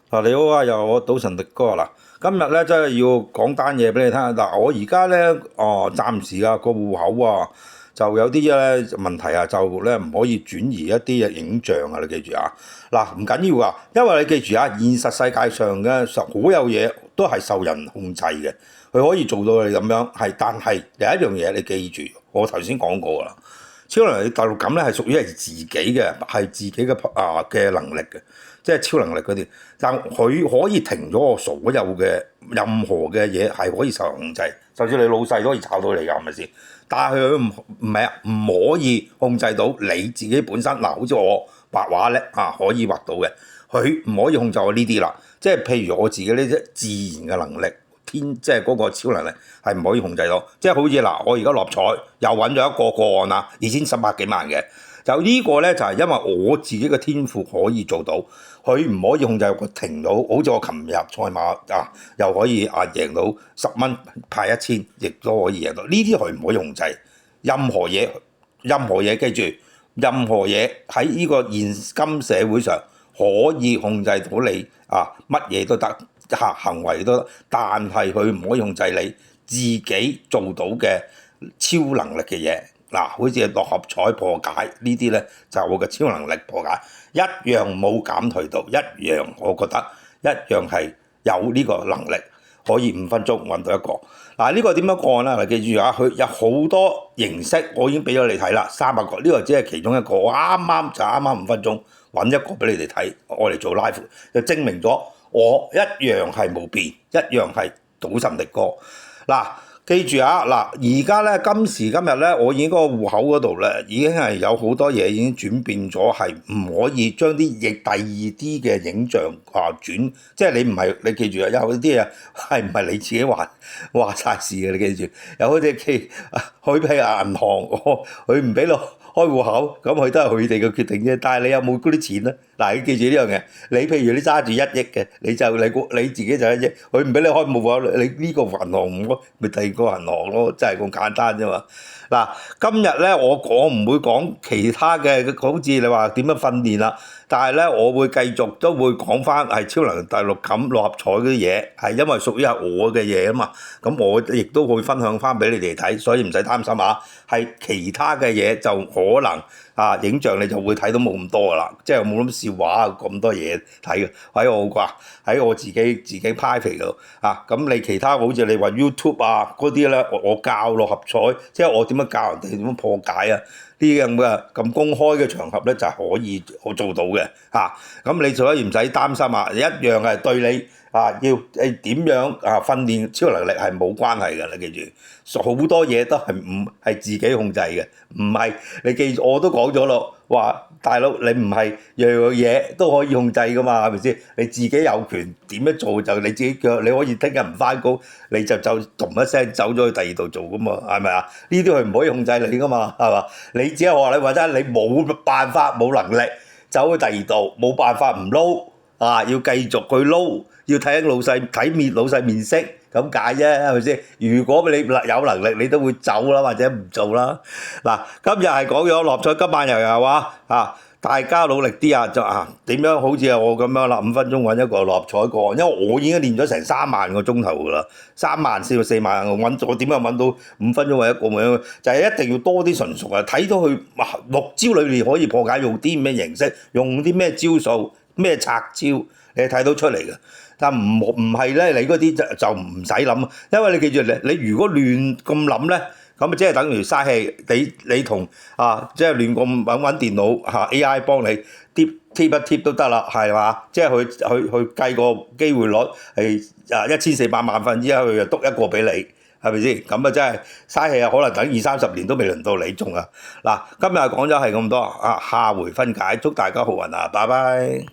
你好啊，又我賭神迪哥啦。今日咧真係要講單嘢俾你聽。嗱，我而家咧暫時啊個戶口啊就有啲咧問題啊，就咧唔可以轉移一啲嘅影像啊，你記住啊。嗱，唔緊要啊，因為你記住啊，現實世界上嘅所有嘢都係受人控制嘅，佢可以做到你咁樣係，但係有一樣嘢你記住，我頭先講過啦。超能力第六感咧係屬於係自己嘅，係自己嘅能力嘅，即係超能力嗰啲。但佢可以停咗我所有嘅任何嘅嘢係可以受人控制，就算你老細都可以炒到你㗎，係咪先？但係佢唔係啊，唔可以控制到你自己本身。嗱，好似我畫畫咧可以畫到嘅，佢唔可以控制我呢啲啦。即係譬如我自己呢啲自然嘅能力。即係嗰個超能力係唔可以控制到，即係好似嗱，我而家落彩又揾咗一個個案啦，2100幾萬嘅，就呢個咧就係因為我自己嘅天賦可以做到，佢唔可以控制佢停到，好似我琴日賽馬又可以贏到10蚊派1000，亦都可以贏到，呢啲佢唔可以控制，任何嘢記住，任何嘢喺呢個現今社會上可以控制到你乜嘢都得。行為都得，但係佢唔可以控制你自己做到嘅超能力嘅嘢。嗱，好似六合彩破解呢啲咧，就係我嘅超能力破解，一樣冇減退到，一樣我覺得一樣係有呢個能力，可以5分鐘揾到一個。嗱，呢個點樣幹啦？嗱，記住啊，佢有好多形式，我已經俾咗你睇啦，300個，呢個只係其中一個。我啱啱5分鐘揾一個俾你哋睇，我嚟做 live 就證明咗。我一樣係冇變，一樣係賭神迪哥。嗱，記住啊，嗱，而家咧今時今日咧，我已經嗰個戶口嗰度咧，已經係有好多嘢已經轉變咗，係唔可以將啲第二啲嘅影像轉，即係你唔係你記住啊，有啲嘢係唔係你自己話晒事嘅，你記住。有好似佢譬如銀行，佢唔俾你開戶口，咁佢都係佢哋嘅決定啫。但係你有冇嗰啲錢咧？嗱，你記住呢樣嘢。你譬如你揸住1億嘅，你自己就1億，佢唔俾你開戶口，你呢個銀行唔開，咪第二個銀行咯，真係咁簡單啫嘛。嗱，今日咧我唔會講其他嘅，好似你話點樣訓練啦。但係咧，我會繼續都會講翻係超能第六感六合彩嗰啲嘢，係因為屬於係我嘅嘢啊嘛。咁我亦都會分享翻俾你哋睇，所以唔使擔心啊。係其他嘅嘢就可能影像你就會睇到冇咁多噶啦，即係冇咁笑話咁多嘢睇嘅喺我自己 private 度咁你其他好似你話 YouTube 嗰啲咧，我教六合彩，即係我點樣教人哋點樣破解啊？啲咁公開嘅場合咧就係可以我做到嘅咁你所以唔使擔心一樣係對你要點樣訓練超能力係冇關係嘅，你記住，好多嘢都係唔係自己控制嘅，唔係你記住，我都講咗咯，話大佬你唔係樣樣嘢都可以控制噶嘛，係咪先？你自己有權點樣做就你自己腳，你可以聽日唔翻工，你就咚一聲走咗去第二度做噶嘛，係咪啊？呢啲佢唔可以控制你噶嘛，係嘛？你只係話你或者你冇辦法冇能力走去第二度，冇辦法唔撈要繼續去撈。要睇老細面色咁解啫，係咪先？如果你有能力，你都會走啦，或者唔做啦。嗱，今日係講咗六合彩，今晚又有大家努力啲就點樣好似我咁樣啦，5分鐘揾一個六合彩個案，因為我已經練咗成3萬個鐘頭㗎啦，3萬4到4萬，我點樣揾到5分鐘揾一個咁樣？就係一定要多啲純熟睇到佢6招裏面可以破解，用啲咩形式，用啲咩招數，咩拆招，你睇到出嚟嘅。但唔係咧，你嗰啲就唔使諗，因為你記住，你如果亂咁諗咧，咁即係等於嘥氣。你同即係亂咁揾電腦AI 幫你貼一貼都得啦，係嘛？即係佢計個機會率係1400萬分之一，佢就篤一個俾你，係咪先？咁真係嘥氣可能等20-30年都未輪到你中啊！嗱，今日講咗係咁多下回分解，祝大家好運拜拜。